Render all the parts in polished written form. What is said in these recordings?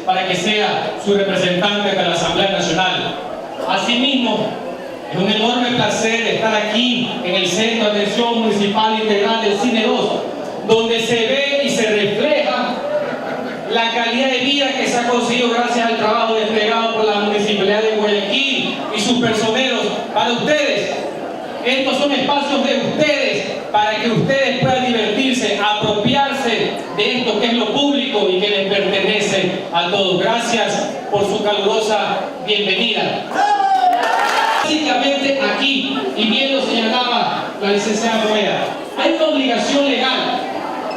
para que sea su representante de la Asamblea Nacional. Asimismo, es un enorme placer estar aquí en el Centro de Atención Municipal Integral del Cine 2, donde se ve y se refleja la calidad de vida que se ha conseguido gracias al trabajo desplegado por la Municipalidad de Guayaquil y sus personeros para ustedes. Estos son espacios de ustedes para que ustedes puedan divertirse, apropiarse de esto que es lo público y que les pertenece a todos. Gracias por su calurosa bienvenida. Básicamente aquí, y bien lo señalaba la licenciada Rueda, hay una obligación legal.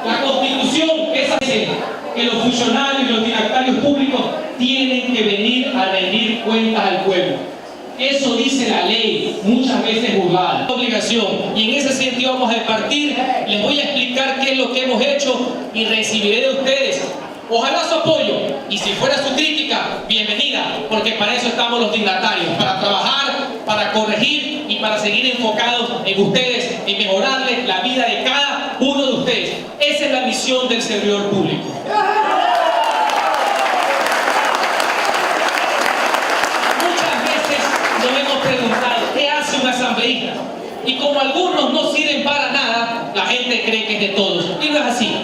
La Constitución dice que los funcionarios y los dignatarios públicos tienen que venir a rendir cuentas al pueblo. Eso dice la ley, muchas veces burlada. Obligación. Y en ese sentido vamos a partir. Les voy a explicar qué es lo que hemos hecho y recibiré de ustedes, ojalá su apoyo, y si fuera su crítica, bienvenida, porque para eso estamos los dignatarios, para trabajar, para corregir y para seguir enfocados en ustedes, en mejorarles la vida de cada uno de ustedes. Esa es la misión del servidor público. Nos hemos preguntado, ¿qué hace un asambleísta? Y como algunos no sirven para nada, la gente cree que es de todos. Y no es así.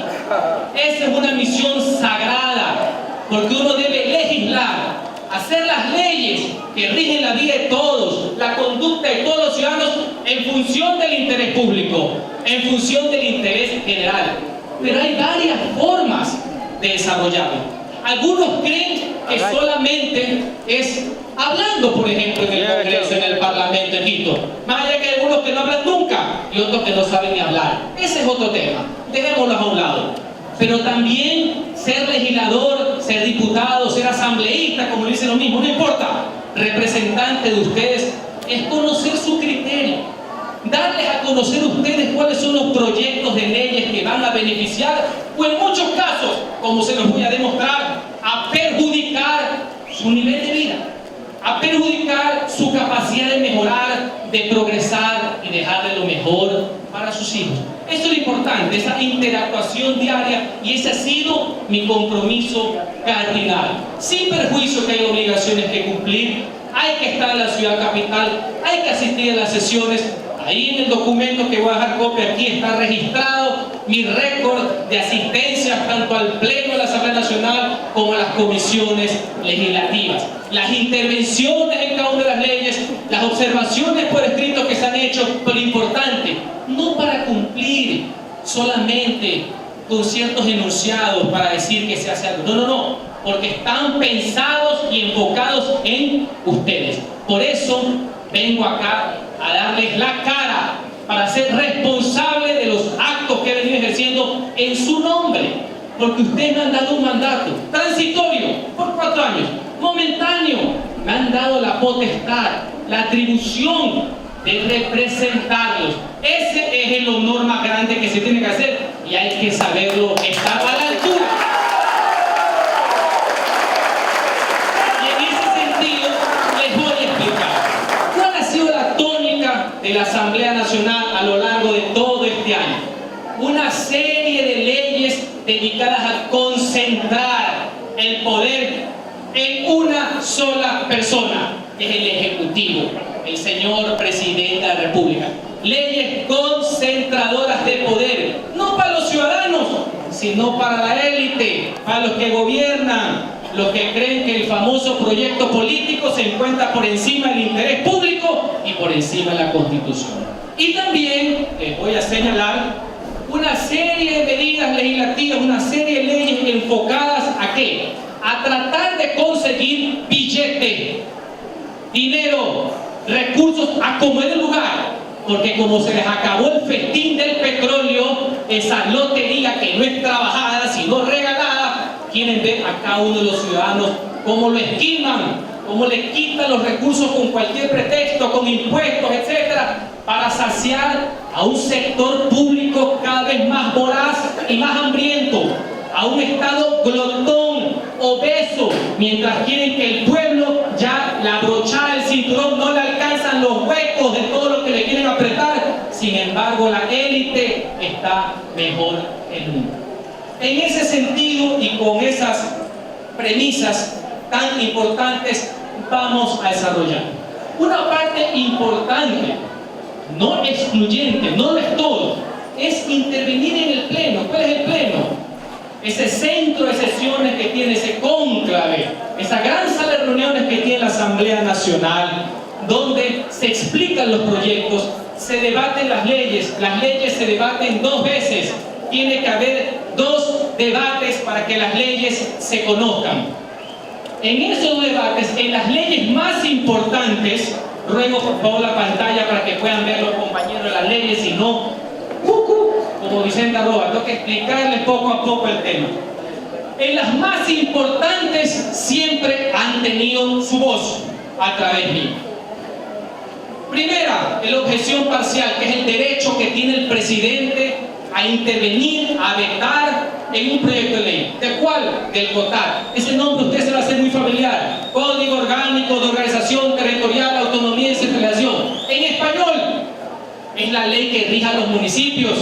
Esa es una misión sagrada, porque uno debe legislar, hacer las leyes que rigen la vida de todos, la conducta de todos los ciudadanos en función del interés público, en función del interés general. Pero hay varias formas de desarrollarlo. Algunos creen que solamente es hablando, por ejemplo, en el Congreso, en el Parlamento, en Quito. Más allá que hay algunos que no hablan nunca y otros que no saben ni hablar. Ese es otro tema. Dejémoslo a un lado. Pero también ser legislador, ser diputado, ser asambleísta, como dicen lo mismo, no importa. Representante de ustedes es conocer su criterio. Darles a conocer a ustedes cuáles son los proyectos de leyes que van a beneficiar o en muchos casos, como se los voy a demostrar, a perjudicar su nivel de vida, a perjudicar su capacidad de mejorar, de progresar y dejarle lo mejor para sus hijos. Eso es lo importante, esa interactuación diaria, y ese ha sido mi compromiso cardinal. Sin perjuicio que hay obligaciones que cumplir, hay que estar en la ciudad capital, hay que asistir a las sesiones. Ahí en el documento que voy a dejar copia aquí está registrado mi récord de asistencia tanto al Pleno de la Asamblea Nacional como a las comisiones legislativas. Las intervenciones en cada una de las leyes, las observaciones por escrito que se han hecho, pero importante, no para cumplir solamente con ciertos enunciados para decir que se hace algo. No, no, no, porque están pensados y enfocados en ustedes. Por eso vengo acá a darles la cara para ser responsable de los actos que he venido ejerciendo en su nombre, porque ustedes me han dado un mandato transitorio por 4 años, momentáneo. Me han dado la potestad, la atribución de representarlos. Ese es el honor más grande que se tiene que hacer y hay que saberlo estar a la altura. De la Asamblea Nacional a lo largo de todo este año. Una serie de leyes dedicadas a concentrar el poder en una sola persona, que es el Ejecutivo, el señor Presidente de la República. Leyes concentradoras de poder, no para los ciudadanos, sino para la élite, para los que gobiernan, los que creen que el famoso proyecto político se encuentra por encima del interés público y por encima de la Constitución. Y también les voy a señalar una serie de medidas legislativas, una serie de leyes enfocadas ¿a qué? A tratar de conseguir billete, dinero, recursos a como en el lugar. Porque como se les acabó el festín del petróleo, esa lotería que no es trabajada, sino regalada, quieren ver a cada uno de los ciudadanos cómo lo esquiman, cómo le quitan los recursos con cualquier pretexto, con impuestos, etcétera, para saciar a un sector público cada vez más voraz y más hambriento, a un Estado glotón, obeso, mientras quieren que el pueblo ya la brochada del cinturón no le alcanzan los huecos de todo lo que le quieren apretar. Sin embargo, la élite está mejor que nunca. En ese sentido y con esas premisas tan importantes vamos a desarrollar. Una parte importante, no excluyente, no lo es todo, es intervenir en el pleno. ¿Cuál es el pleno? Ese centro de sesiones que tiene, ese cónclave, esa gran sala de reuniones que tiene la Asamblea Nacional, donde se explican los proyectos, se debaten las leyes se debaten 2 veces, tiene que haber 2 debates para que las leyes se conozcan. En esos debates, en las leyes más importantes, ruego por favor la pantalla para que puedan ver los compañeros de las leyes, si no, como Vicente Arroba, tengo que explicarles poco a poco el tema. En las más importantes siempre han tenido su voz a través mío. Primera, la objeción parcial, que es el derecho que tiene el presidente a intervenir, a vetar en un proyecto de ley. ¿De cuál? Del COTAD. Ese nombre usted se va a hacer muy familiar. Código Orgánico de Organización Territorial, Autonomía y Descentralización. En español, es la ley que rige a los municipios,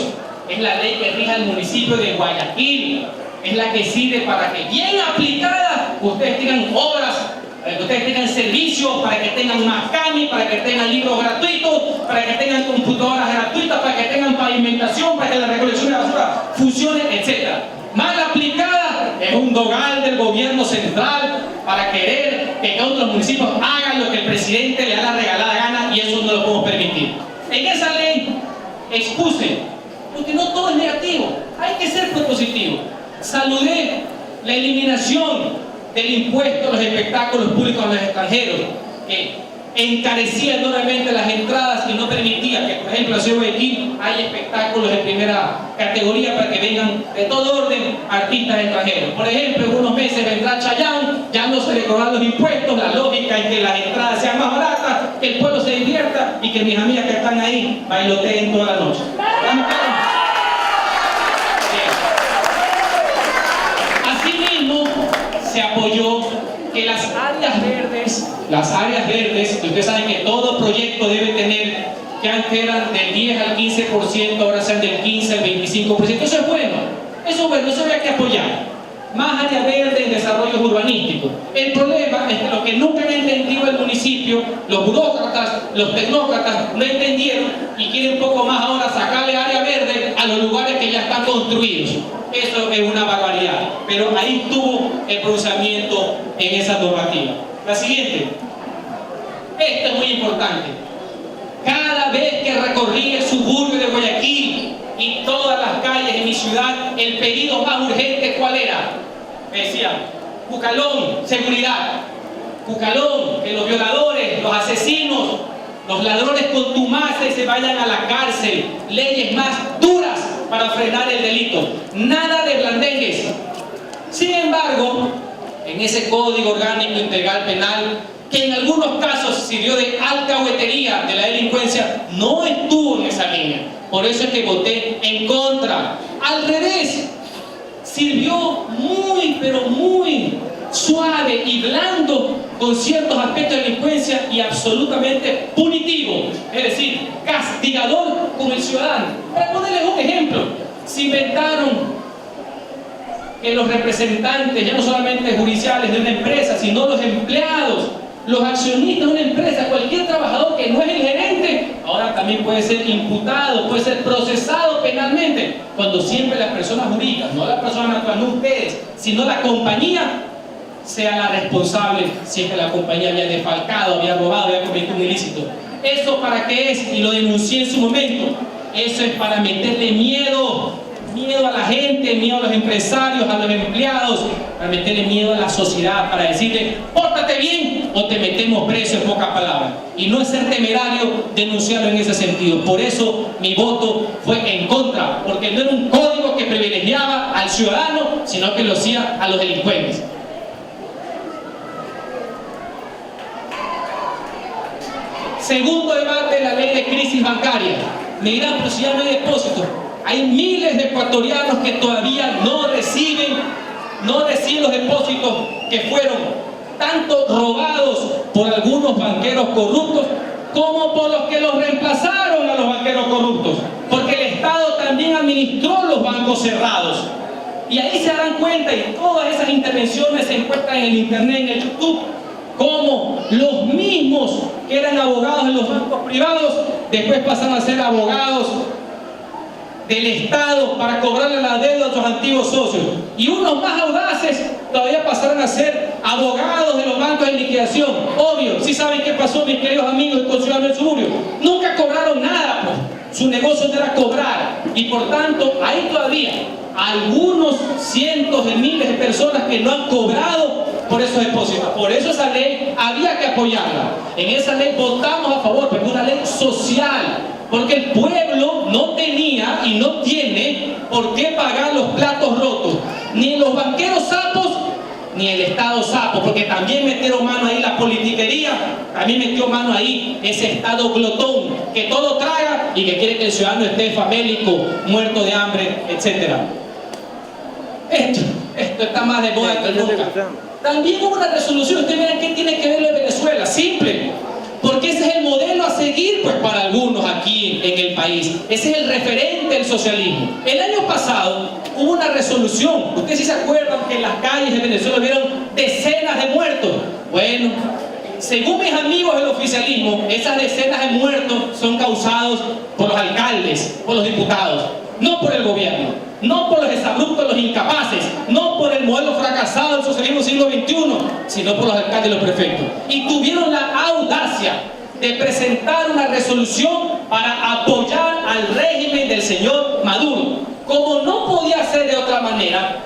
es la ley que rige al municipio de Guayaquil, es la que sirve para que, bien aplicada, ustedes tengan obras, para que ustedes tengan servicios, para que tengan más CAMI, para que tengan libros gratuitos, para que tengan computadoras gratuitas, para que tengan pavimentación, para que la recolección de basura funcione, etc. Mal aplicada es un dogal del gobierno central para querer que todos los municipios hagan lo que el presidente le da la regalada gana, y eso no lo podemos permitir. En esa ley expuse, porque no todo es negativo, hay que ser propositivo. Saludé la eliminación del impuesto a los espectáculos públicos a los extranjeros, que encarecía enormemente las entradas y no permitía que, por ejemplo, en la ciudad de Guayaquil hay espectáculos de primera categoría para que vengan de todo orden artistas extranjeros. Por ejemplo, en unos meses vendrá Chayanne, ya no se le cobran los impuestos, la lógica es que las entradas sean más baratas, que el pueblo se divierta y que mis amigas que están ahí bailoteen toda la noche. Asimismo, se apoyó que las áreas verdes, que ustedes saben que todo proyecto debe tener, que antes eran del 10 al 15%, ahora sean del 15 al 25%. Eso es bueno, eso había que apoyar. Más área verde en desarrollos urbanísticos. El problema es que lo que nunca han entendido el municipio, los burócratas, los tecnócratas no entendieron y quieren un poco más ahora sacarle área verde a los lugares que ya están construidos. Eso es una barbaridad, pero ahí estuvo el pronunciamiento en esa normativa. La siguiente, esto es muy importante. Cada vez que recorrí el suburbio de Guayaquil y todas las calles de mi ciudad, el pedido más urgente, ¿cuál era? Me decían, Cucalón, seguridad. Cucalón, que los violadores, los asesinos, los ladrones contumaces se vayan a la cárcel. Leyes más duras para frenar el delito. Nada de blandengues. Sin embargo, en ese Código Orgánico Integral Penal, que en algunos casos sirvió de alcahuetería de la delincuencia, no estuvo en esa línea. Por eso es que voté en contra. Al revés, sirvió muy, pero muy suave y blando con ciertos aspectos de delincuencia y absolutamente punitivo, es decir, castigador con el ciudadano. Para ponerles un ejemplo, se inventaron que los representantes, ya no solamente judiciales de una empresa, sino los empleados, los accionistas de una empresa, cualquier trabajador que no es el gerente, ahora también puede ser imputado, puede ser procesado penalmente, cuando siempre las personas jurídicas, no la persona natural, no ustedes, sino la compañía, sea la responsable si es que la compañía había defalcado, había robado, había cometido un ilícito. ¿Eso para qué es? Y lo denuncié en su momento. Eso es para meterle miedo a la gente, miedo a los empresarios, a los empleados, para meterle miedo a la sociedad, para decirle, pórtate bien o te metemos preso, en pocas palabras. Y no es ser temerario denunciarlo en ese sentido. Por eso mi voto fue en contra, porque no era un código que privilegiaba al ciudadano, sino que lo hacía a los delincuentes. Segundo debate, la ley de crisis bancaria. Me dirán, pero si ya no hay depósitos. Hay miles de ecuatorianos que todavía no reciben los depósitos que fueron tanto robados por algunos banqueros corruptos como por los que los reemplazaron a los banqueros corruptos. Porque el Estado también administró los bancos cerrados. Y ahí se darán cuenta, y todas esas intervenciones se encuentran en el internet, en el YouTube, como los mismos que eran abogados en los bancos privados, después pasaron a ser abogados del Estado para cobrarle la deuda a sus antiguos socios. Y unos más audaces todavía pasaron a ser abogados de los bancos en liquidación. Obvio, ¿sí saben qué pasó, mis queridos amigos y conciudadanos del suburbio? Nunca cobraron nada, pues. Su negocio no era cobrar. Y por tanto, hay todavía algunos cientos de miles de personas que no han cobrado por esos depósitos. Por eso esa ley había que apoyarla. En esa ley votamos a favor, porque es una ley social. Porque el pueblo no tenía y no tiene por qué pagar los platos rotos. Ni los banqueros sapos, ni el Estado sapo. Porque también metieron mano ahí la politiquería, también metió mano ahí ese Estado glotón, que todo traga y que quiere que el ciudadano esté famélico, muerto de hambre, etc. Esto está más de moda que nunca. También hubo una resolución, ustedes verán qué tiene que ver lo de Venezuela, simple. Porque ese es el modelo a seguir, pues, para algunos aquí en el país. Ese es el referente del socialismo. El año pasado hubo una resolución. Ustedes sí se acuerdan que en las calles de Venezuela hubieron decenas de muertos. Bueno, según mis amigos del oficialismo, esas decenas de muertos son causados por los alcaldes, por los diputados, no por el gobierno. No por los exabruptos, los incapaces, no por el modelo fracasado del socialismo siglo XXI, sino por los alcaldes y los prefectos. Y tuvieron la audacia de presentar una resolución para apoyar al régimen del señor Maduro. Como no podía ser de otra manera,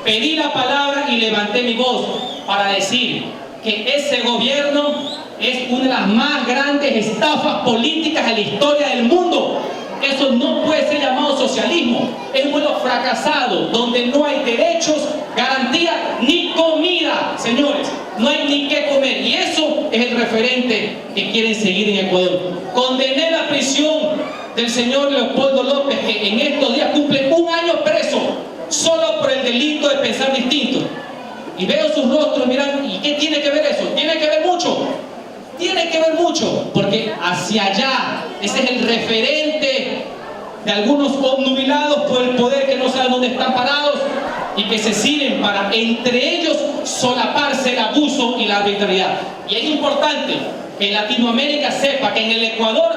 pedí la palabra y levanté mi voz para decir que ese gobierno es una de las más grandes estafas políticas de la historia del mundo. Eso no puede ser llamado socialismo. Es un modelo fracasado, donde no hay derechos, garantía, ni comida, señores. No hay ni qué comer. Y eso es el referente que quieren seguir en Ecuador. Condené la prisión del señor Leopoldo López, que en estos días cumple 1 año preso, solo por el delito de pensar distinto. Y veo sus rostros, miran, ¿y qué tiene que ver eso? Tiene que ver mucho. Tiene que ver mucho, porque hacia allá, ese es el referente de algunos obnubilados por el poder que no saben dónde están parados y que se sirven para, entre ellos, solaparse el abuso y la arbitrariedad. Y es importante que Latinoamérica sepa que en el Ecuador,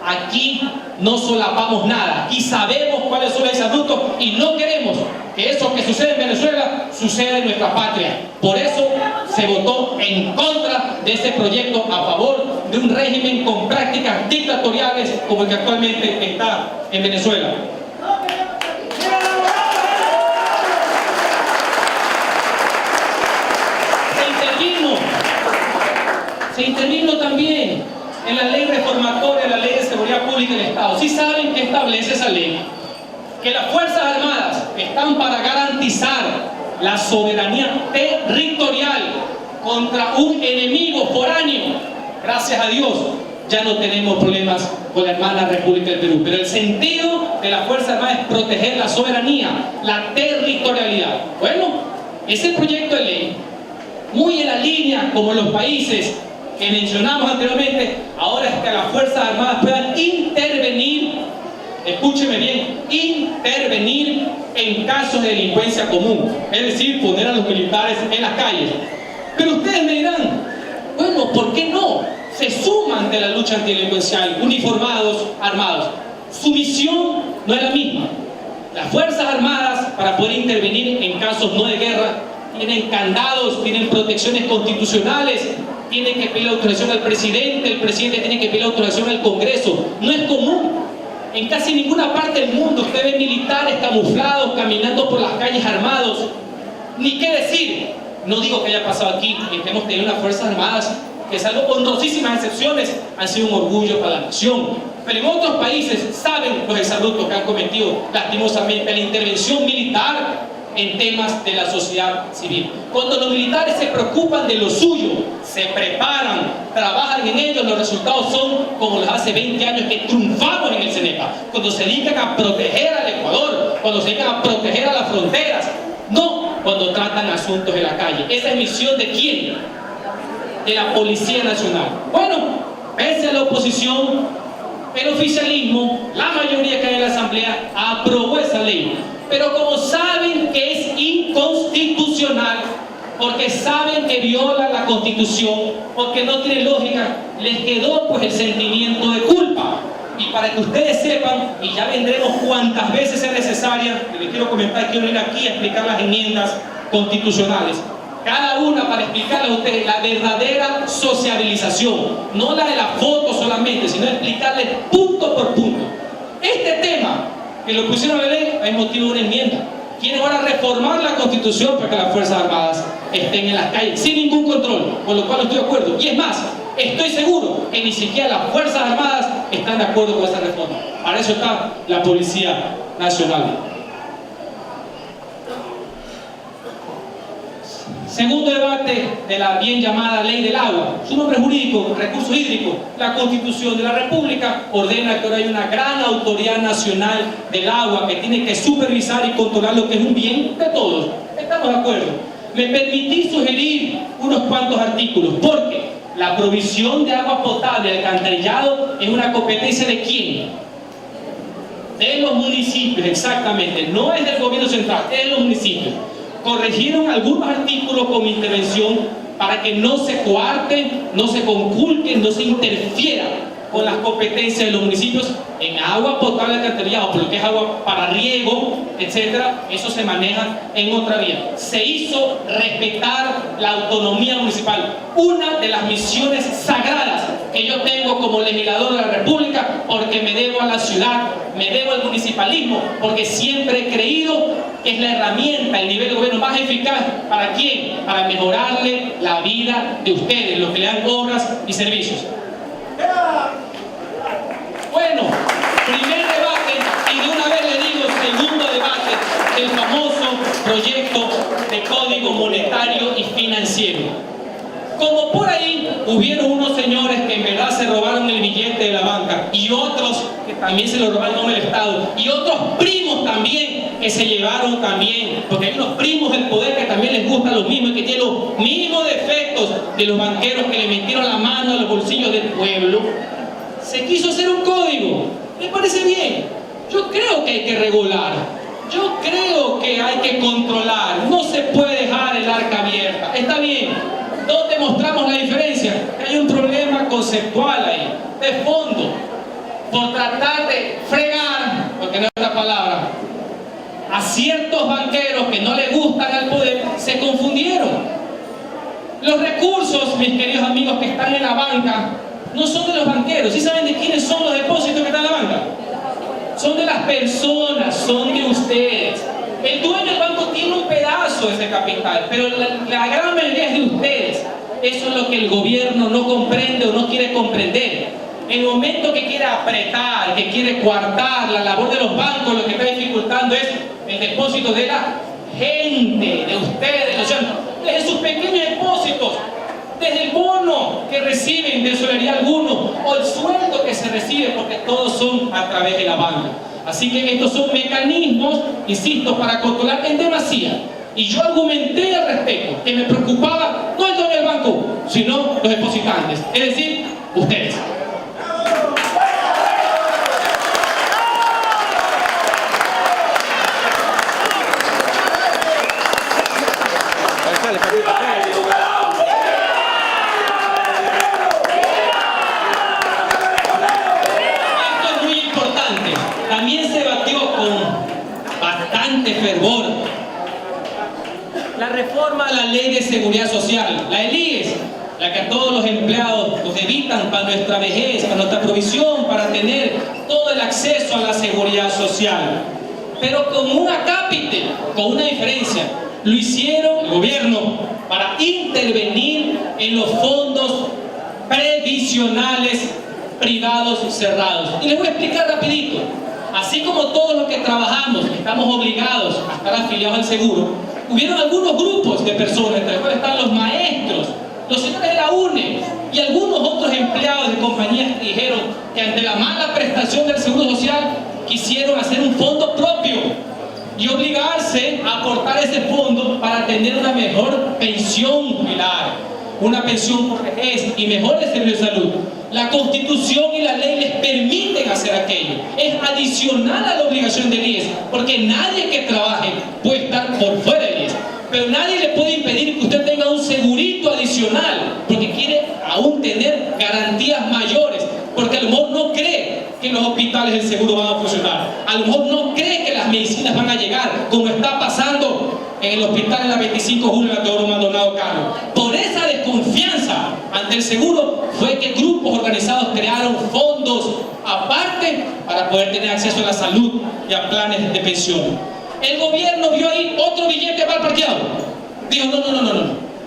aquí no solapamos nada. Aquí sabemos cuáles son los exabruptos y no queremos que eso que sucede en Venezuela suceda en nuestra patria. Por eso se votó en contra de ese proyecto, a favor de un régimen con prácticas dictatoriales como el que actualmente está en Venezuela. Se intervino también en la ley reformatoria, la ley de seguridad pública del Estado. ¿Sí saben qué establece esa ley? Que las Fuerzas Armadas están para garantizar la soberanía territorial contra un enemigo foráneo. Gracias a Dios ya no tenemos problemas con la hermana República del Perú, pero el sentido de las Fuerzas Armadas es proteger la soberanía, la territorialidad. Bueno, ese proyecto de ley, muy en la línea como los países que mencionamos anteriormente, ahora es que las Fuerzas Armadas puedan intervenir, escúcheme bien, intervenir en casos de delincuencia común, es decir, poner a los militares en las calles. Pero ustedes me dirán, bueno, ¿por qué no? Se suman de la lucha antidelincuencial, uniformados, armados. Su misión no es la misma. Las Fuerzas Armadas, para poder intervenir en casos no de guerra, tienen candados, tienen protecciones constitucionales, tienen que pedir autorización al presidente, el presidente tiene que pedir autorización al Congreso. No es común. En casi ninguna parte del mundo usted ve militares camuflados caminando por las calles armados. Ni qué decir, no digo que haya pasado aquí, que hemos tenido unas Fuerzas Armadas que, salvo honrosísimas excepciones, han sido un orgullo para la nación. Pero en otros países saben los exabruptos que han cometido lastimosamente la intervención militar en temas de la sociedad civil. Cuando los militares se preocupan de lo suyo, se preparan, trabajan en ello, los resultados son como los hace 20 años que triunfamos en el CENEPA. Cuando se dedican a proteger al Ecuador, cuando se dedican a proteger a las fronteras, no cuando tratan asuntos de la calle. ¿Esa es misión de quién? De la Policía Nacional. Bueno, pese a la oposición, el oficialismo, la mayoría que hay en la Asamblea, aprobó esa ley. Pero como saben que es inconstitucional, porque saben que viola la Constitución, porque no tiene lógica, les quedó pues el sentimiento de culpa. Y para que ustedes sepan, y ya vendremos cuantas veces sea necesaria, que les quiero comentar, quiero ir aquí a explicar las enmiendas constitucionales, cada una para explicarles a ustedes la verdadera sociabilización, no la de la foto solamente, sino explicarles punto por punto. Este tema que lo pusieron en la ley hay motivo de una enmienda. Quieren ahora reformar la Constitución para que las Fuerzas Armadas estén en las calles sin ningún control, con lo cual no estoy de acuerdo. Y es más, estoy seguro que ni siquiera las Fuerzas Armadas están de acuerdo con esta reforma. Para eso está la Policía Nacional. Segundo debate de la bien llamada Ley del Agua. Su nombre jurídico, recurso hídrico. La Constitución de la República ordena que ahora hay una gran autoridad nacional del agua que tiene que supervisar y controlar lo que es un bien de todos. ¿Estamos de acuerdo? Me permití sugerir unos cuantos artículos, porque la provisión de agua potable y alcantarillado es una competencia ¿de quién? De los municipios, exactamente. No es del gobierno central, es de los municipios. Corrigieron algunos artículos con mi intervención para que no se coarten, no se conculquen, no se interfiera con las competencias de los municipios en agua potable alcantarillado, por lo que es agua para riego, etcétera. Eso se maneja en otra vía. Se hizo respetar la autonomía municipal, una de las misiones sagradas que yo tengo como legislador de la República, porque me debo a la ciudad, me debo al municipalismo, porque siempre he creído que es la herramienta, el nivel de gobierno más eficaz. ¿Para quién? Para mejorarle la vida de ustedes, los que le dan obras y servicios. Bueno, primer debate, y de una vez le digo segundo debate, el famoso proyecto de Código Monetario y Financiero. Como por ahí hubieron unos señores que en verdad se robaron el billete de la banca, y otros que también se lo robaron en nombre del Estado, y otros primos también que se llevaron también, porque hay unos primos del poder que también les gustan los mismos y que tienen los mismos defectos de los banqueros que le metieron la mano a los bolsillos del pueblo. Se quiso hacer un código, me parece bien. Yo creo que hay que regular, yo creo que hay que controlar, no se puede dejar el arca abierta. Está bien. ¿Dónde mostramos la diferencia? Hay un problema conceptual ahí, de fondo, por tratar de fregar, porque no es otra palabra, a ciertos banqueros que no les gustan al poder, se confundieron. Los recursos, mis queridos amigos, que están en la banca, no son de los banqueros. ¿Sí saben de quiénes son los depósitos que están en la banca? Son de las personas, son de ustedes. El dueño del banco tiene un pedazo de ese capital, pero la gran mayoría es de ustedes. Eso es lo que el gobierno no comprende o no quiere comprender. En el momento que quiere apretar, que quiere coartar la labor de los bancos, lo que está dificultando es el depósito de la gente, de ustedes, o sea, desde sus pequeños depósitos, desde el bono que reciben de solidaridad alguno, o el sueldo que se recibe, porque todos son a través de la banca. Así que estos son mecanismos, insisto, para controlar en demasía. Y yo argumenté al respecto, que me preocupaba no el dueño del banco, sino los depositantes, es decir, ustedes. También se batió con bastante fervor la reforma a la Ley de Seguridad Social, la ELIES, la que a todos los empleados los evitan para nuestra vejez, para nuestra provisión, para tener todo el acceso a la seguridad social. Pero con un acápite, con una diferencia. Lo hicieron el gobierno para intervenir en los fondos previsionales privados cerrados. Y les voy a explicar rapidito. Así como todos los que trabajamos estamos obligados a estar afiliados al seguro, hubieron algunos grupos de personas, entre los cuales están los maestros, los señores de la UNE y algunos otros empleados de compañías que dijeron que ante la mala prestación del seguro social quisieron hacer un fondo propio y obligarse a aportar ese fondo para tener una mejor pensión jubilar. una pensión por vejez y mejores servicios de salud. La Constitución y la ley les permiten hacer aquello. Es adicional a la obligación del IES, porque nadie que trabaje puede estar por fuera del IES. Pero nadie le puede impedir que usted tenga un segurito adicional, porque quiere aún tener garantías mayores, porque a lo mejor no cree que los hospitales del seguro van a funcionar, a lo mejor no cree que las medicinas van a llegar, como está pasando en el hospital de la 25 de julio en la Teodoro Maldonado Caro. Por esa desconfianza ante el seguro fue que grupos organizados crearon fondos aparte para poder tener acceso a la salud y a planes de pensión. El gobierno vio ahí otro billete mal parqueado. Dijo, no.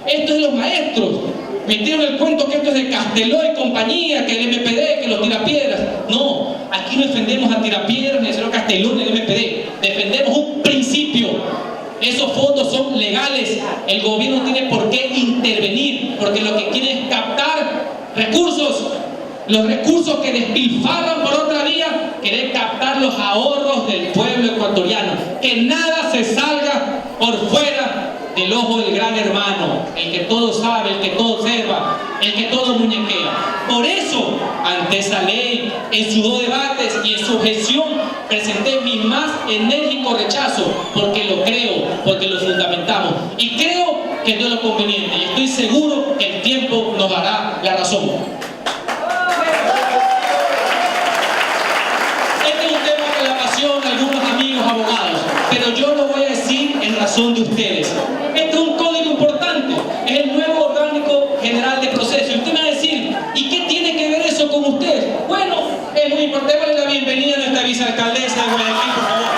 Esto es de los maestros. Metieron el cuento que esto es de Casteló y compañía, que el MPD, que los tirapiedras. No, aquí no defendemos a tirapiedras, ni a Casteló, ni al MPD. Defendemos un principio. Esos fondos son legales. El gobierno no tiene por qué intervenir, porque lo que quiere es captar recursos. Los recursos que despilfarran por otra vía, querer captar los ahorros del pueblo ecuatoriano. Que nada se salga por fuera del ojo del gran hermano, el que todo sabe, el que todo observa, el que todo muñequea. Por eso, ante esa ley, en sus 2 debates y en su objeción, presenté mi más enérgico rechazo, porque lo creo, porque lo fundamentamos. Y creo que no es lo conveniente, y estoy seguro que el tiempo nos dará la razón. Algunos amigos abogados, pero yo lo voy a decir en razón de ustedes. Este es un código importante, es el nuevo orgánico general de proceso. Y usted me va a decir, ¿y qué tiene que ver eso con ustedes? Bueno, es muy importante. Démosle la bienvenida a nuestra vicealcaldesa de Guayaquil, por favor.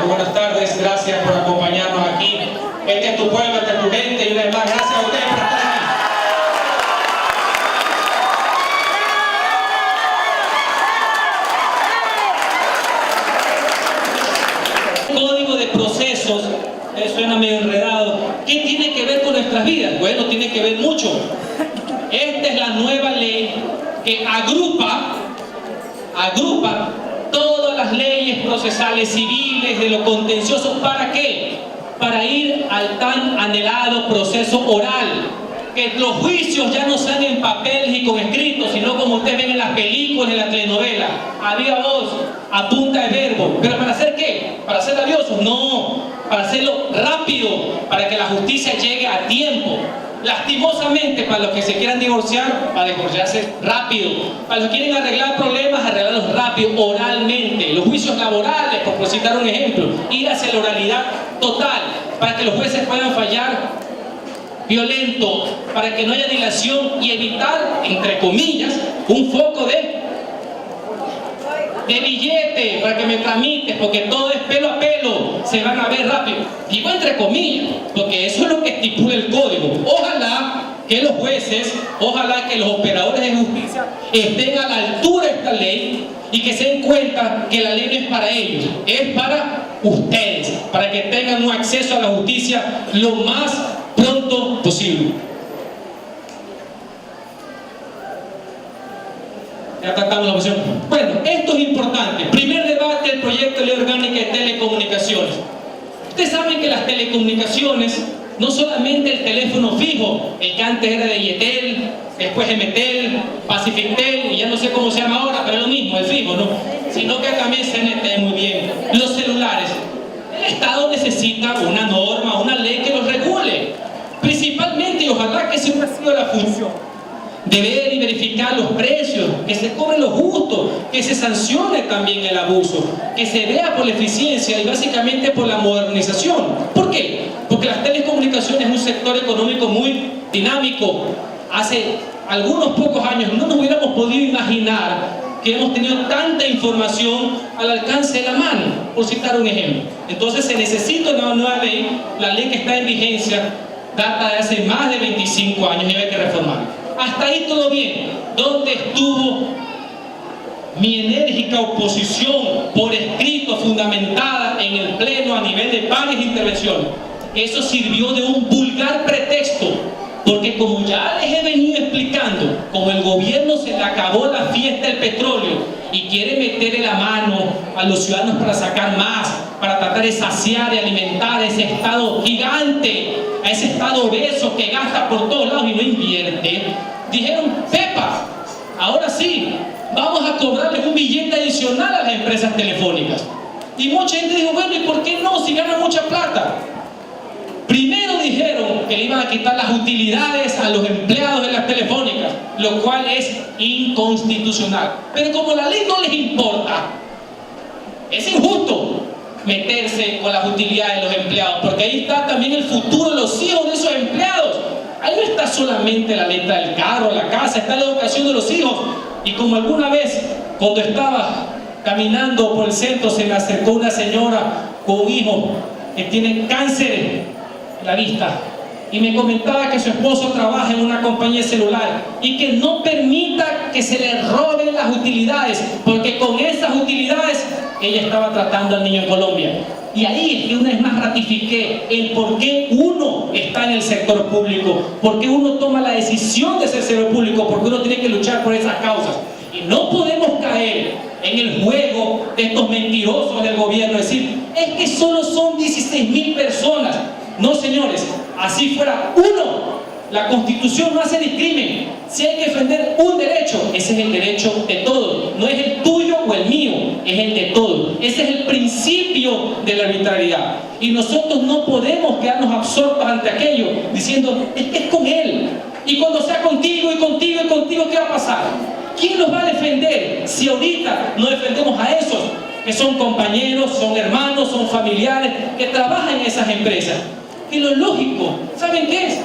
Buenas tardes, gracias por acompañarnos aquí. Este es tu pueblo, este es tu gente, y una vez más, gracias a ustedes por estar aquí. Código de procesos, suena medio enredado. ¿Qué tiene que ver con nuestras vidas? Bueno, tiene que ver mucho. Esta es la nueva ley que agrupa todas las leyes procesales civiles de lo contencioso. ¿Para qué? Para ir al tan anhelado proceso oral. Que los juicios ya no sean en papeles y con escritos, sino como ustedes ven en las películas, en las telenovelas, a viva voz, a punta de verbo. ¿Pero para hacer qué? ¿Para ser labiosos? No, para hacerlo rápido, para que la justicia llegue a tiempo. Lastimosamente, para los que se quieran divorciar, para divorciarse rápido. Para los que quieren arreglar problemas, arreglarlos rápido, oralmente. Los juicios laborales, por citar un ejemplo, ir hacia la oralidad total, para que los jueces puedan fallar violento, para que no haya dilación y evitar, entre comillas, un foco de billete para que me tramites, porque todo es pelo a pelo, se van a ver rápido. Digo entre comillas, porque eso es lo que estipula el código. Ojalá que los jueces, ojalá que los operadores de justicia estén a la altura de esta ley y que se den cuenta que la ley no es para ellos, es para ustedes, para que tengan un acceso a la justicia lo más pronto posible. Ya tratamos la opción. Bueno, esto es importante. Primer debate del proyecto de ley orgánica de telecomunicaciones. Ustedes saben que las telecomunicaciones, no solamente el teléfono fijo, el que antes era de Yetel, después Emetel, Pacifictel, y ya no sé cómo se llama ahora, pero es lo mismo, el fijo, ¿no? Sino que también CNT, muy bien. Los celulares. El Estado necesita una norma, una ley que los regule. Principalmente, y ojalá que siempre ha sido la función, de ver y verificar los precios, que se cobre lo justo, que se sancione también el abuso, que se vea por la eficiencia y básicamente por la modernización. ¿Por qué? Porque las telecomunicaciones es un sector económico muy dinámico. Hace algunos pocos años no nos hubiéramos podido imaginar que hemos tenido tanta información al alcance de la mano, por citar un ejemplo. Entonces se necesita una nueva ley. La ley que está en vigencia data de hace más de 25 años y hay que reformarla. Hasta ahí todo bien. ¿Dónde estuvo mi enérgica oposición por escrito, fundamentada en el pleno a nivel de varias intervenciones? Eso sirvió de un vulgar pretexto Porque como ya les he venido explicando, como el gobierno se le acabó la fiesta del petróleo y quiere meterle la mano a los ciudadanos para sacar más, para tratar de saciar y alimentar a ese Estado gigante, a ese Estado obeso que gasta por todos lados y no invierte, dijeron: Pepa, ahora sí, vamos a cobrarles un billete adicional a las empresas telefónicas. Y mucha gente dijo: bueno, ¿y por qué no? Si ganan mucha plata. Primero dijeron que le iban a quitar las utilidades a los empleados de las telefónicas, lo cual es inconstitucional. Pero como la ley no les importa, es injusto meterse con las utilidades de los empleados, porque ahí está también el futuro de los hijos de esos empleados. Ahí no está solamente la letra del carro, la casa, está la educación de los hijos. Y como alguna vez, cuando estaba caminando por el centro, se me acercó una señora con un hijo que tiene cáncer en la vista y me comentaba que su esposo trabaja en una compañía celular y que no permita que se le roben las utilidades, porque con esas utilidades ella estaba tratando al niño en Colombia. Y ahí es que una vez más ratifiqué el por qué uno está en el sector público, por qué uno toma la decisión de ser sector público, porque uno tiene que luchar por esas causas. Y no podemos caer en el juego de estos mentirosos del gobierno, decir: es que solo son 16.000 personas. No, señores, así fuera uno, la Constitución no hace discrimen. Si hay que defender un derecho, ese es el derecho de todos, no es el tuyo o el mío, es el de todos. Ese es el principio de la arbitrariedad. Y nosotros no podemos quedarnos absortos ante aquello, diciendo: es que es con él. Y cuando sea contigo y contigo y contigo, ¿qué va a pasar? ¿Quién los va a defender si ahorita no defendemos a esos que son compañeros, son hermanos, son familiares, que trabajan en esas empresas? Y lo lógico, ¿saben qué es?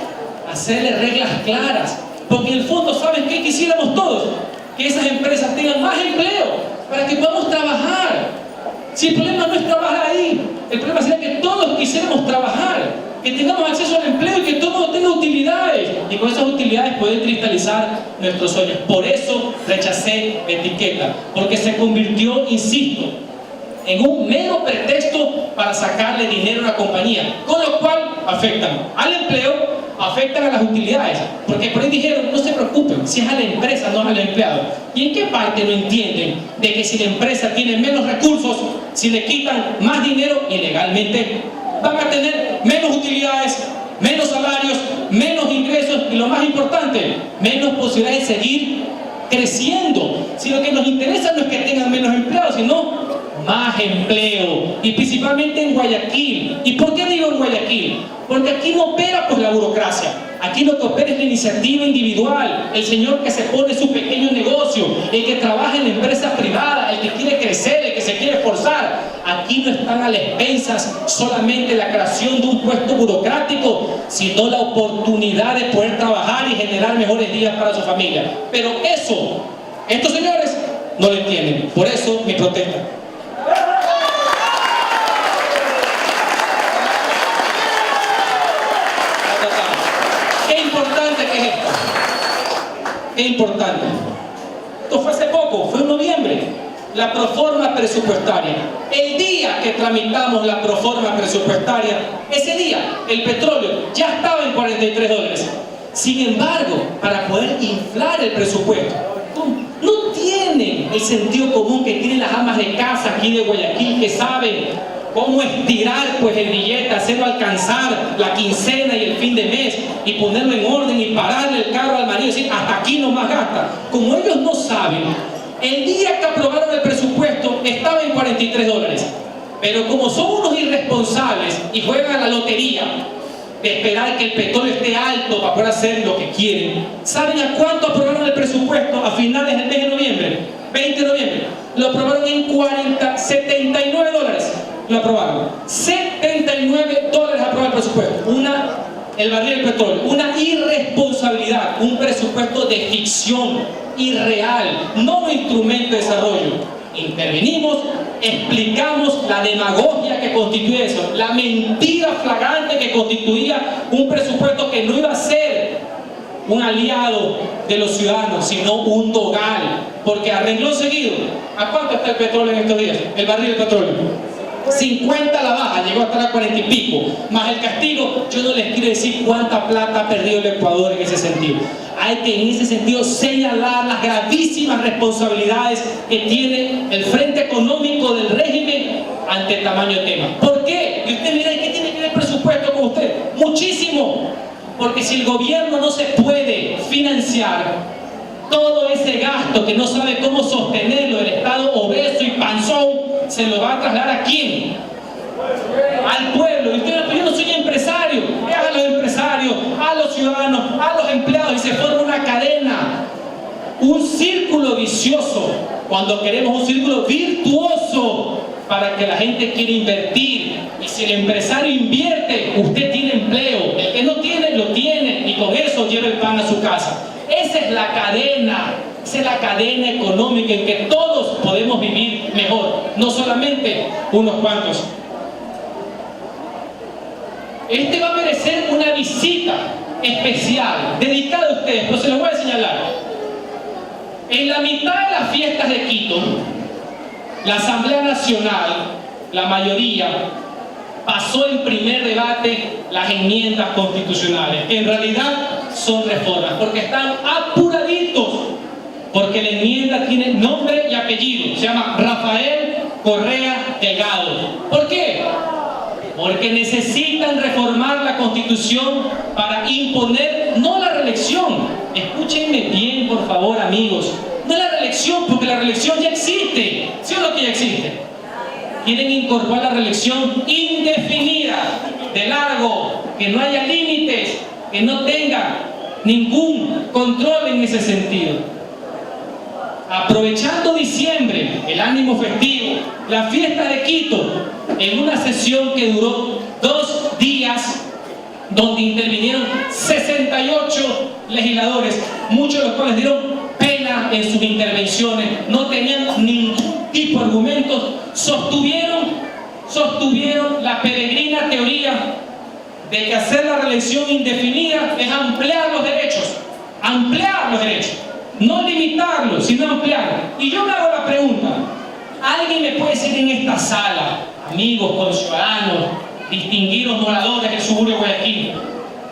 Hacerle reglas claras, porque en el fondo, ¿saben qué quisiéramos todos? Que esas empresas tengan más empleo para que podamos trabajar. Si el problema no es trabajar ahí, el problema sería que todos quisiéramos trabajar, que tengamos acceso al empleo y que todos tengan utilidades, y con esas utilidades poder cristalizar nuestros sueños. Por eso rechacé la etiqueta, porque se convirtió, insisto, en un mero pretexto para sacarle dinero a una compañía, con lo cual afectan al empleo, afectan a las utilidades, porque por ahí dijeron: no se preocupen, si es a la empresa, no es al empleado. ¿Y en qué parte no entienden de que si la empresa tiene menos recursos, si le quitan más dinero, ilegalmente van a tener menos utilidades, menos salarios, menos ingresos y, lo más importante, menos posibilidades de seguir creciendo? Si lo que nos interesa no es que tengan menos empleados, sino más empleo, y principalmente en Guayaquil. ¿Y por qué digo en Guayaquil? Porque aquí no opera pues la burocracia, aquí lo que opera es la iniciativa individual, el señor que se pone su pequeño negocio, el que trabaja en la empresa privada, el que quiere crecer, el que se quiere esforzar. Aquí no están a las expensas solamente la creación de un puesto burocrático, sino la oportunidad de poder trabajar y generar mejores días para su familia. Pero eso, estos señores no lo entienden. Por eso mi protesta. Qué importante que es esto. Qué importante. Esto fue hace poco, fue en noviembre. La proforma presupuestaria. El día que tramitamos la proforma presupuestaria, ese día el petróleo ya estaba en $43. Sin embargo, para poder inflar el presupuesto, no tienen el sentido común que tienen las amas de casa aquí de Guayaquil, que saben cómo estirar pues el billete, hacerlo alcanzar la quincena y el fin de mes, y ponerlo en orden y pararle el carro al marido y decir: hasta aquí nomás gasta. Como ellos no saben, el día que aprobaron el presupuesto estaba en $43, pero como son unos irresponsables y juegan a la lotería de esperar que el petróleo esté alto para poder hacer lo que quieren, ¿saben a cuánto aprobaron el presupuesto a finales del mes de noviembre? 20 de noviembre. Lo aprobaron en $79. Lo aprobaron. $79 aprobó el presupuesto. El barril del petróleo. Una irresponsabilidad. Un presupuesto de ficción, irreal, no un instrumento de desarrollo. Intervenimos, explicamos la demagogia que constituye eso, la mentira flagrante que constituía un presupuesto que no iba a ser un aliado de los ciudadanos, sino un dogal. Porque a renglón seguido, ¿a cuánto está el petróleo en estos días? El barril del petróleo. 50 la baja, llegó hasta la 40 y pico, más el castigo. Yo no les quiero decir cuánta plata ha perdido el Ecuador en ese sentido. Hay que en ese sentido señalar las gravísimas responsabilidades que tiene el frente económico del régimen ante el tamaño del tema. ¿Por qué? Y usted mira, ¿qué tiene que ver el presupuesto con usted? Muchísimo. Porque si el gobierno no se puede financiar todo ese gasto que no sabe cómo sostenerlo, el Estado obeso y panzón, se lo va a trasladar ¿a quién? Al pueblo. Y usted, yo no soy empresario, es a los empresarios, a los ciudadanos, a los empleados, y se forma una cadena, un círculo vicioso, cuando queremos un círculo virtuoso para que la gente quiera invertir. Y si el empresario invierte, usted tiene empleo, el que no tiene, lo tiene, y con eso lleva el pan a su casa. Esa es la cadena, esa es la cadena económica en que todos podemos vivir mejor, no solamente unos cuantos. Este va a merecer una visita especial, dedicada a ustedes, pero se los voy a señalar. En la mitad de las fiestas de Quito, la Asamblea Nacional, la mayoría, pasó en primer debate las enmiendas constitucionales, que en realidad son reformas, porque están apuraditos, porque la enmienda tiene nombre y apellido, se llama Rafael Correa Delgado. ¿Por qué? Porque necesitan reformar la Constitución para imponer, no la reelección, escúchenme bien por favor amigos, no la reelección, porque la reelección ya existe, ¿sí o no que ya existe? Quieren incorporar la reelección indefinida, de largo, que no haya límites, que no tenga ningún control en ese sentido. Aprovechando diciembre, el ánimo festivo, la fiesta de Quito, en una sesión que duró 2 días, donde intervinieron 68 legisladores, muchos de los cuales dieron pena en sus intervenciones, no tenían ningún tipo de argumentos, sostuvieron la peregrina teoría de que hacer la reelección indefinida es ampliar los derechos, no limitarlos, sino ampliarlos. Y yo me hago la pregunta, ¿alguien me puede decir en esta sala, amigos, conciudadanos, distinguidos moradores del suburbio de Guayaquil,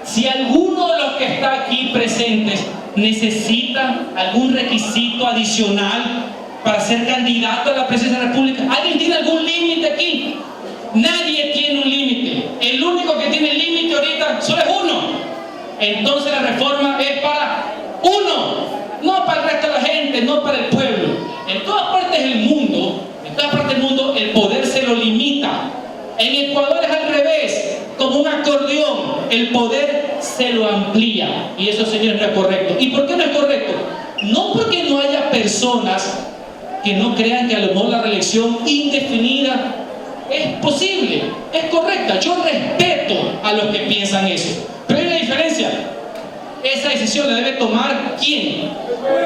si alguno de los que está aquí presentes necesita algún requisito adicional para ser candidato a la presidencia de la República? ¿Alguien tiene algún límite aquí? Nadie tiene un límite. El único que tiene límite ahorita solo es uno. Entonces la reforma es para uno, no para el resto de la gente, no para el pueblo. En todas partes del mundo, el poder se lo limita. En Ecuador es al revés, como un acordeón, el poder se lo amplía. Y eso, señores, no es correcto. ¿Y por qué no es correcto? No porque no haya personas que no crean que a lo mejor la reelección indefinida es posible, es correcta. Yo respeto a los que piensan eso. Pero hay una diferencia. Esa decisión la debe tomar ¿quién?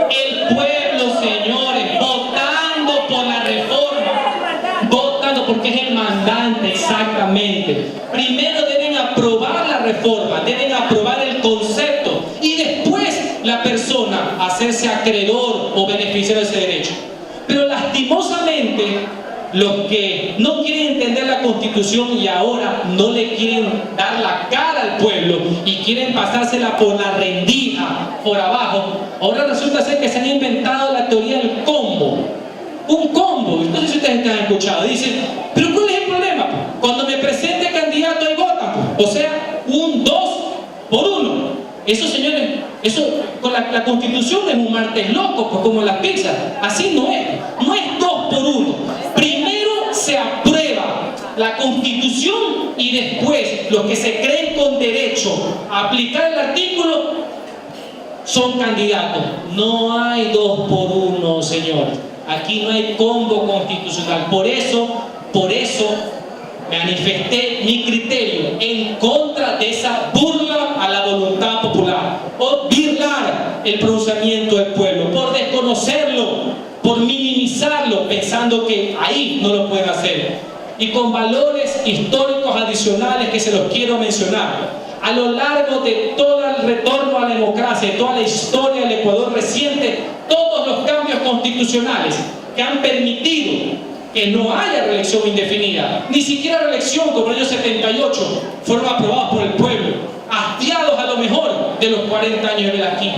El pueblo, señores, votando por la reforma, votando porque es el mandante, exactamente. Primero deben aprobar la reforma, deben aprobar el concepto y después la persona hacerse acreedor o beneficiario de ese derecho. Pero lastimosamente, los que no quieren entender la Constitución y ahora no le quieren dar la cara al pueblo y quieren pasársela por la rendija, por abajo, ahora resulta ser que se han inventado la teoría del combo. Un combo, no sé si ustedes han escuchado, dicen, pero ¿cuál es el problema? Cuando me presente candidato ahí votan, o sea, un 2 por 1. Eso, señores, eso con la Constitución es un martes loco, pues como las pizzas, así no es 2 por 1. Primero se aprueba la Constitución y después los que se creen con derecho a aplicar el artículo son candidatos. No hay 2 por 1, señores. Aquí no hay combo constitucional. Por eso manifesté mi criterio en contra de esa burla a la voluntad popular, o birlar el pronunciamiento del pueblo, por desconocerlo, por minimizarlo, pensando que ahí no lo pueden hacer. Y con valores históricos adicionales que se los quiero mencionar. A lo largo de todo el retorno a la democracia, de toda la historia del Ecuador reciente, todos los cambios constitucionales que han permitido que no haya reelección indefinida, ni siquiera reelección como el año 78, fueron aprobados por el pueblo, hastiados a lo mejor de los 40 años de Velázquez.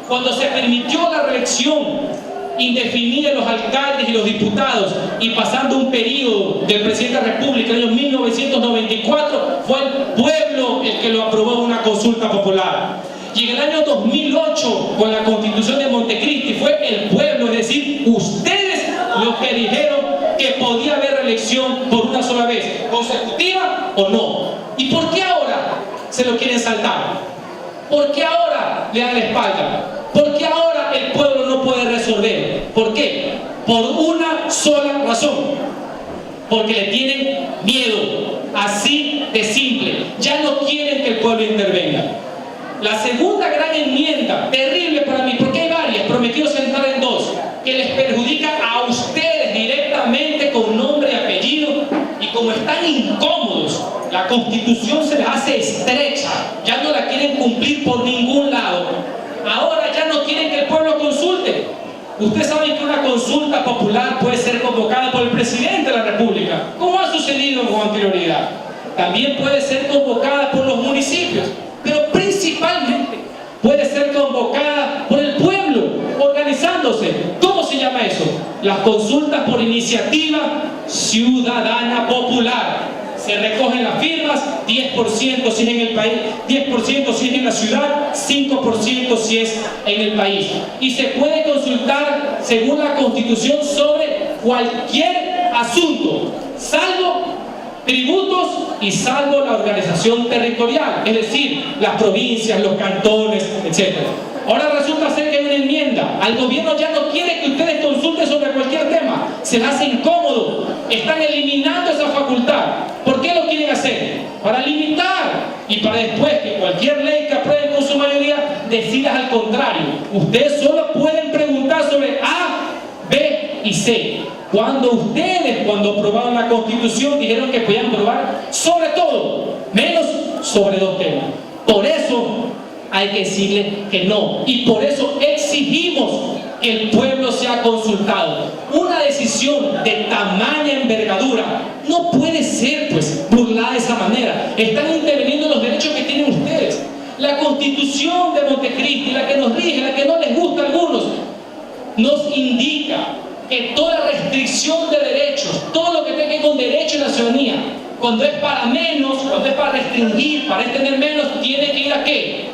Cuando se permitió la reelección indefinida de los alcaldes y los diputados, y pasando un periodo del presidente de la República en el año 1994, fue el pueblo el que lo aprobó en una consulta popular. Y en el año 2008, con la Constitución de Montecristi, fue el pueblo, es decir, ustedes los que dijeron que podía haber reelección por una sola vez, consecutiva o no. ¿Y por qué ahora se lo quieren saltar? ¿Por qué ahora le dan la espalda? ¿Por qué ahora el pueblo no puede resolver? ¿Por qué? Por una sola razón. Porque le tienen miedo. Así de simple. Ya no quieren que el pueblo intervenga. La segunda gran enmienda, terrible para mí, porque hay varias, pero me quiero centrar en dos, que les perjudica a ustedes directamente con nombre y apellido, y como están incómodos, la Constitución se les hace estrecha, ya no la quieren cumplir por ningún lado. Ahora ya no quieren que el pueblo consulte. Ustedes saben que una consulta popular puede ser convocada por el presidente de la República, como ha sucedido con anterioridad. También puede ser convocada por los municipios, pero principalmente puede ser convocada por el pueblo, organizándose. ¿Cómo se llama eso? Las consultas por iniciativa ciudadana popular. Se recogen las firmas, 10% si es en el país, 10% si es en la ciudad, 5% si es en el país. Y se puede consultar, según la Constitución, sobre cualquier asunto, salvo tributos y salvo la organización territorial, es decir, las provincias, los cantones, etc. Ahora resulta ser que hay una enmienda. Al gobierno ya no quiere que ustedes consulten sobre cualquier tema. Se les hace incómodo. Están eliminando esa facultad. ¿Por qué lo quieren hacer? Para limitar y para después que cualquier ley que aprueben con su mayoría decida al contrario. Ustedes solo pueden preguntar sobre A, B y C. Cuando aprobaron la Constitución, dijeron que podían aprobar sobre todo, menos sobre dos temas. Por eso hay que decirle que no. Y por eso exigimos que el pueblo sea consultado. Una decisión de tamaña envergadura no puede ser, pues, burlada de esa manera. Están interviniendo en los derechos que tienen ustedes. La Constitución de Montecristi, la que nos rige, la que no les gusta a algunos, nos indica que toda restricción de derechos, todo lo que tenga que ver con derecho a la ciudadanía, cuando es para menos, cuando es para restringir, para extender menos, tiene que ir a ¿qué?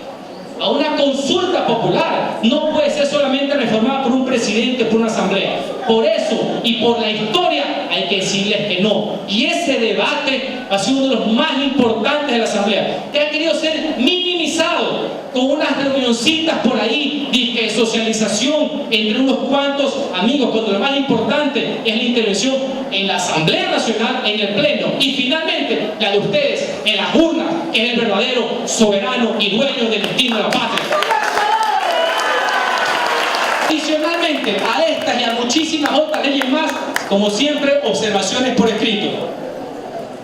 A una consulta popular. No puede ser solamente reformada por un presidente, por una asamblea. Por eso y por la historia hay que decirles que no. Y ese debate ha sido uno de los más importantes de la asamblea, que ha querido ser minimizado con unas reunioncitas por ahí, de socialización entre unos cuantos amigos, cuando lo más importante es la intervención en la Asamblea Nacional, en el Pleno, y finalmente la de ustedes en las urnas, que es el verdadero soberano y dueño del destino de la patria. Adicionalmente a estas y a muchísimas otras leyes más, como siempre, observaciones por escrito.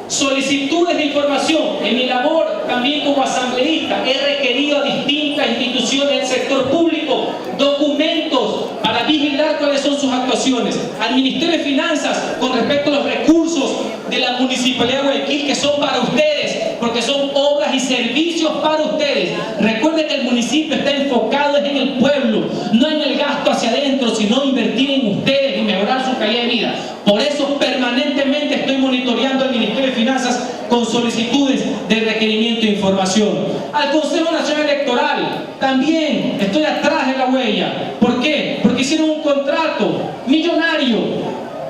Solicitudes de información. En mi labor también como asambleísta he requerido a distintas instituciones del sector público documentos para vigilar cuáles son sus actuaciones. Al Ministerio de Finanzas con respecto a los recursos de la Municipalidad de Guayaquil, que son para ustedes, porque son obras y servicios para ustedes. Recuerden que el municipio está enfocado en el pueblo, no en el gasto hacia adentro, sino invertir en ustedes y mejorar su calidad de vida. Por eso permanentemente estoy monitoreando al Ministerio de Finanzas con solicitudes de requerimiento de información. Al Consejo Nacional Electoral también estoy atrás de la huella. ¿Por qué? Porque hicieron un contrato millonario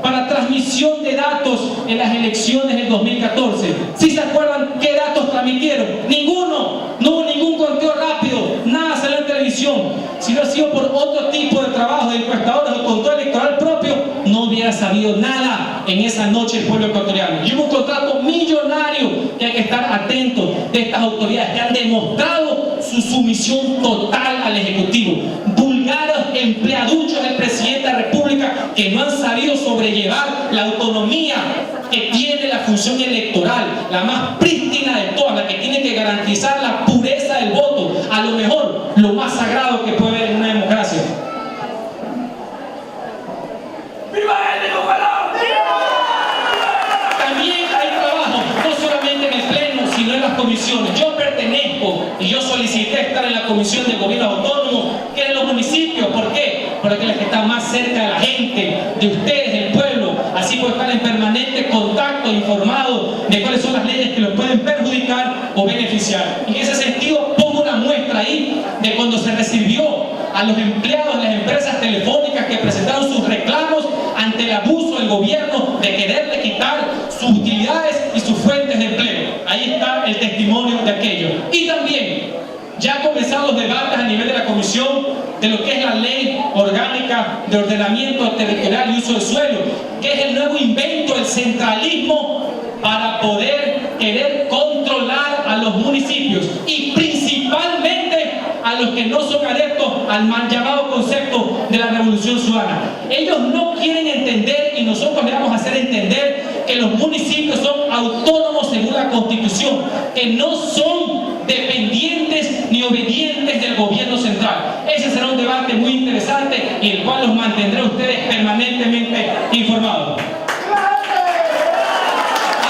para transmisión de datos en las elecciones del 2014. ¿Sí se acuerdan qué datos transmitieron? Ninguno. No hubo ningún conteo rápido, nada salió en televisión. Si no ha sido por otro tipo de trabajo de encuestadores o conteo electoral propio, no hubiera sabido nada en esa noche el pueblo ecuatoriano. Y hubo un contrato millonario que hay que estar atentos de estas autoridades que han demostrado su sumisión total al Ejecutivo. Vulgares empleaduchos del presidente de la República que no han sabido sobrellevar la autonomía que tiene la función electoral, la más prístina de todas, la que tiene que garantizar la pureza del voto, a lo mejor lo más sagrado que puede haber en una democracia. ¡Viva el Ecuador! ¡Viva! comisiones. Yo pertenezco y yo solicité estar en la Comisión de Gobierno Autónomo, que es en los municipios. ¿Por qué? Porque es la que está más cerca de la gente, de ustedes, del pueblo. Así puedo estar en permanente contacto, informado de cuáles son las leyes que los pueden perjudicar o beneficiar. Y en ese sentido pongo una muestra ahí de cuando se recibió a los empleados de las empresas telefónicas que presentaron sus reclamos ante el abuso del gobierno de quererle quitar sus utilidades y sus fuentes de empleo. Ahí está el testimonio de aquello. Y también ya han comenzado los debates a nivel de la comisión de lo que es la ley orgánica de ordenamiento territorial y uso del suelo, que es el nuevo invento del centralismo para poder querer controlar a los municipios y principalmente a los que no son adeptos al mal llamado concepto de la revolución ciudadana. Ellos no quieren entender, y nosotros le vamos a hacer entender, que los municipios son autónomos según la Constitución, que no son dependientes ni obedientes del gobierno central. Ese será un debate muy interesante y el cual los mantendré a ustedes permanentemente informados.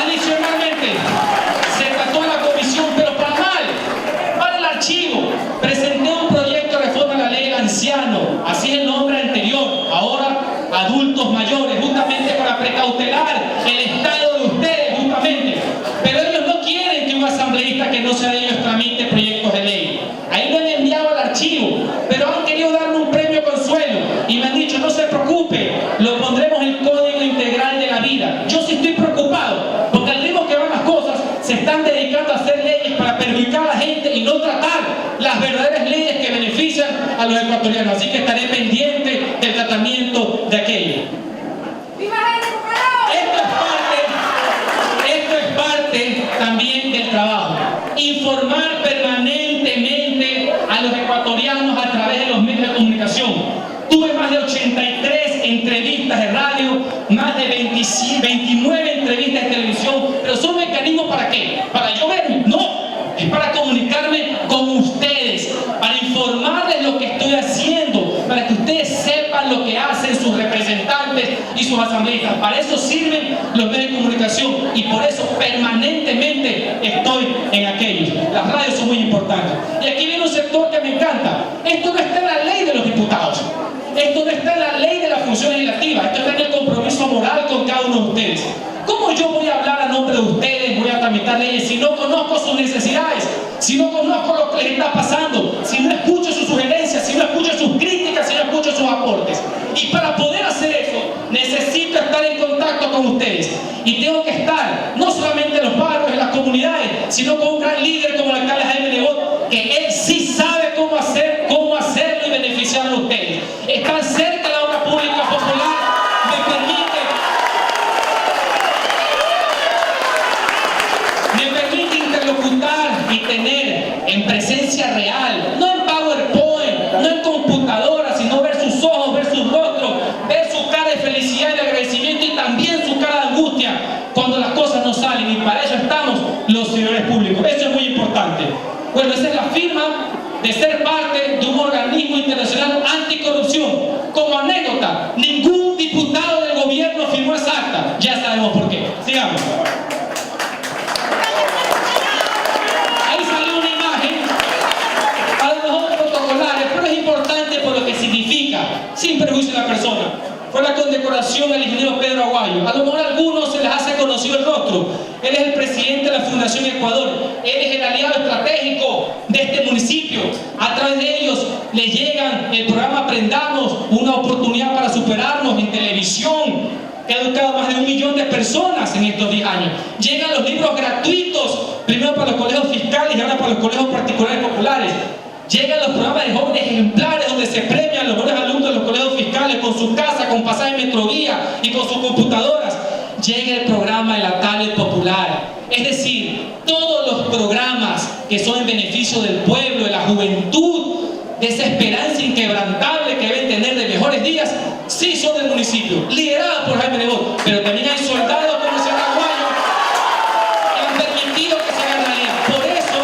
Adicionalmente, se trató en la comisión, pero para mal, para el archivo. Presenté un proyecto de reforma a la ley del anciano, así es el nombre anterior, ahora adultos mayores, justamente para precautelar el estado de ustedes, justamente. Pero ellos no quieren que un asambleísta que no sea de ellos tramite proyectos de ley. Ahí lo han enviado al archivo, pero han querido darme un premio consuelo y me han dicho: no se preocupe, lo pondremos en el Código Integral de la Vida. Yo sí estoy preocupado, porque al ritmo que van las cosas, se están dedicando a hacer leyes para perjudicar a la gente y no tratar las verdaderas leyes que benefician a los ecuatorianos. Así que estaré pendiente del tratamiento de aquello. Esto es parte también del trabajo. Informar permanentemente a los ecuatorianos a través de los medios de comunicación. Tuve más de 83 entrevistas de radio, más de 29 entrevistas de televisión, pero son mecanismos ¿para qué? ¿Para yo verme? No, es para comunicarme con ustedes, para informarles lo que estoy haciendo, para que ustedes sepan lo que hacen sus representantes y sus asambleístas. Para eso sirven los medios de comunicación y por eso permanentemente estoy en aquellos. Las radios son muy importantes. Y aquí viene un sector que me encanta. Esto no está en la ley de los diputados. Esto no está en la ley de la función legislativa. Esto está en el compromiso moral con cada uno de ustedes. ¿Cómo yo voy a hablar a nombre de ustedes, voy a tramitar leyes si no conozco sus necesidades, si no conozco lo que les está pasando, si no escucho sus sugerencias, si no escucho sus críticas, si no escucho sus aportes? Y para poder hacer eso, necesito estar en contacto con ustedes. Y tengo que estar, no solamente en los barrios, en las comunidades, sino con un gran líder como el alcalde Jaime Nebot, que él sí sabe cómo hacerlo y beneficiar a ustedes. Estar cerca de la obra pública popular me permite interlocutar y tener en presencia real, no en PowerPoint, no en computadora, sino ver sus ojos, ver sus rostros, ver su cara de felicidad y de agradecimiento y también su cara de angustia cuando las cosas no salen, y para eso estamos los servidores públicos. Eso es muy importante. Bueno, esa es la firma de ser parte de un organismo internacional anticorrupción. Como anécdota, ningún diputado del gobierno firmó esa acta. Ya sabemos por qué. Sigamos. Ahí salió una imagen, a lo mejor protocolares, pero es importante por lo que significa, sin perjuicio de la persona. Fue la condecoración al ingeniero Pedro Aguayo. A lo mejor a algunos se les hace conocido el rostro. Él es el presidente de la Fundación Ecuador. Él es el aliado estratégico de este municipio. A través de ellos les llegan el programa Aprendamos, una oportunidad para superarnos en televisión, que ha educado a más de 1 millón de personas en estos 10 años. Llegan los libros gratuitos, primero para los colegios fiscales y ahora para los colegios particulares populares. Llegan los programas de jóvenes ejemplares donde se premian los mejores alumnos de los colegios fiscales con su casa, con pasaje Metrovía y con sus computadoras. Llega el programa de la tablet popular. Es decir, todos los programas que son en beneficio del pueblo, de la juventud, de esa esperanza inquebrantable que deben tener de mejores días, sí son del municipio, liderados por Jaime Nebot, pero también hay soldados como el señor Aguayo que han permitido que se haga realidad. Por eso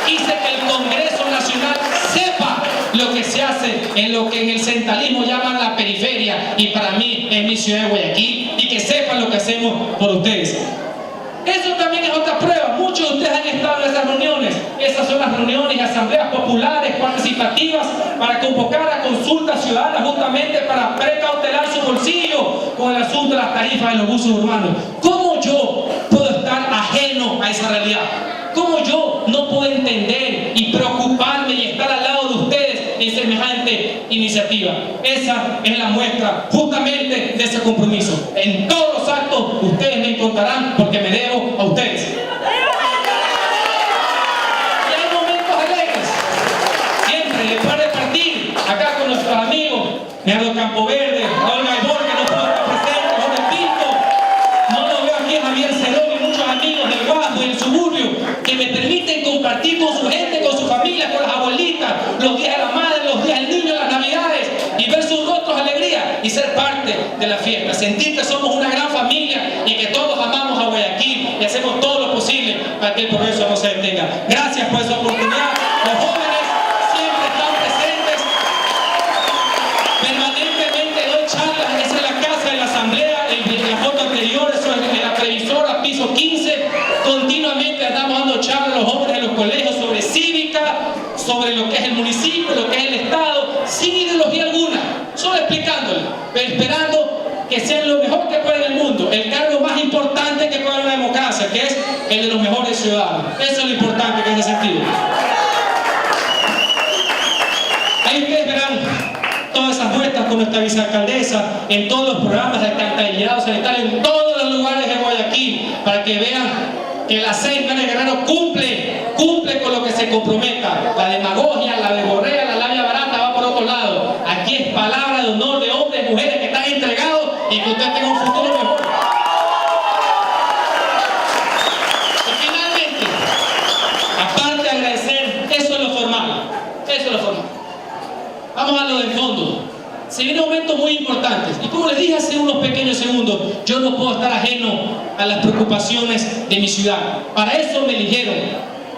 quise que el Congreso Nacional sepa lo que se hace en lo que en el centralismo llaman la periferia, y para mí es mi ciudad de Guayaquil, y que sepan lo que hacemos por ustedes. Eso también también es otra prueba. Muchos de ustedes han estado en esas reuniones. Esas son las reuniones y asambleas populares participativas para convocar a consultas ciudadanas justamente para precautelar su bolsillo con el asunto de las tarifas de los buses urbanos. ¿Cómo yo puedo estar ajeno a esa realidad? ¿Cómo yo no puedo entender y preocuparme y estar al lado de ustedes en semejante iniciativa? Esa es la muestra justamente de ese compromiso. En todos los actos ustedes me encontrarán porque me debo a ustedes. Y hay momentos alegres. Siempre después de partir acá con nuestros amigos, Leandro Campoverde, Olga Ibor, que no pudo estar presente, Jorge Pinto, no lo veo aquí, Javier Cerón y muchos amigos del Guajo y del suburbio que me permiten compartir con su gente, con su familia, con las abuelitas, los días de la madre, los días del niño, las navidades, y ver sus rostros de alegría y ser parte de la fiesta, sentir que somos una gran familia y que todos amamos a Guayaquil y hacemos todo lo posible para que el progreso no se detenga. Gracias por esa oportunidad. Los jóvenes siempre están presentes. Permanentemente doy charlas. Esa es la casa de la asamblea, la foto anterior, eso es la previsora, piso 15. Continuamente andamos dando charlas a los jóvenes en los colegios sobre cívica, sobre lo que es el municipio, lo que es el Estado, sin ideología alguna, solo explicándoles, pero esperando que sean lo mejor que pueda en el mundo, el cargo más importante que puede haber en una democracia, que es el de los mejores ciudadanos. Eso es lo importante en ese sentido. Ahí ustedes verán todas esas muestras con nuestra vicealcaldesa en todos los programas de alcantarillado sanitario en todos los lugares de Guayaquil, para que vean que la CEIMA de Guerrero cumple con lo que se comprometa. La demagogia, la verborrea, la labia barata va por otro lado. Aquí es palabra de honor de hombres y mujeres que están entregados y que usted tenga un futuro mejor. Y finalmente, aparte de agradecer, eso es lo formal. Eso es lo formal. Vamos a lo del fondo. Se vienen momentos muy importantes y como les dije hace unos pequeños segundos, yo no puedo estar ajeno a las preocupaciones de mi ciudad. Para eso me eligieron,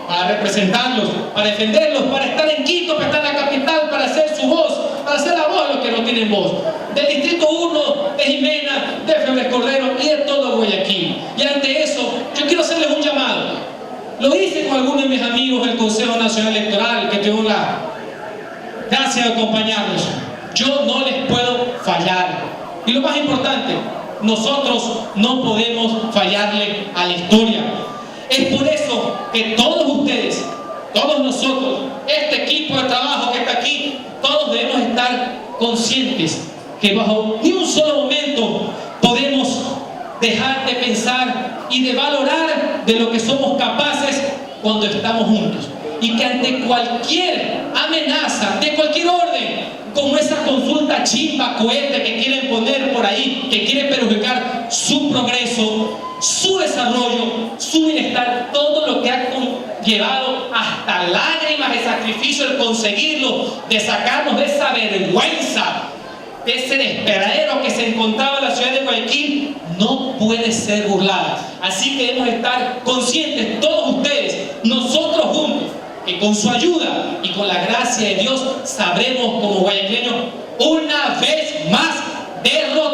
para representarlos, para defenderlos, para estar en Quito, para estar en la capital, para ser su voz, para ser la voz de los que no tienen voz. Del Distrito 1, de Jimena, de Febres Cordero y de todo Guayaquil. Y ante eso, yo quiero hacerles un llamado. Lo hice con algunos de mis amigos del Consejo Nacional Electoral, que tengo la gracia de acompañarnos. Yo no les puedo fallar. Y lo más importante, nosotros no podemos fallarle a la historia. Es por eso que todos ustedes, todos nosotros, este equipo de trabajo que está aquí, todos debemos estar conscientes que bajo ni un solo momento podemos dejar de pensar y de valorar de lo que somos capaces cuando estamos juntos. Y que ante cualquier amenaza, de cualquier orden, como esa consulta chimba, cohete que quieren poner por ahí, que quiere perjudicar su progreso, su desarrollo, su bienestar, todo lo que ha llevado hasta lágrimas de sacrificio el conseguirlo, de sacarnos de esa vergüenza, de ese desperadero que se encontraba en la ciudad de Guayaquil, no puede ser burlada. Así que debemos estar conscientes, todos ustedes, nosotros juntos, que con su ayuda y con la gracia de Dios sabremos como guayaquileños una vez más derrotar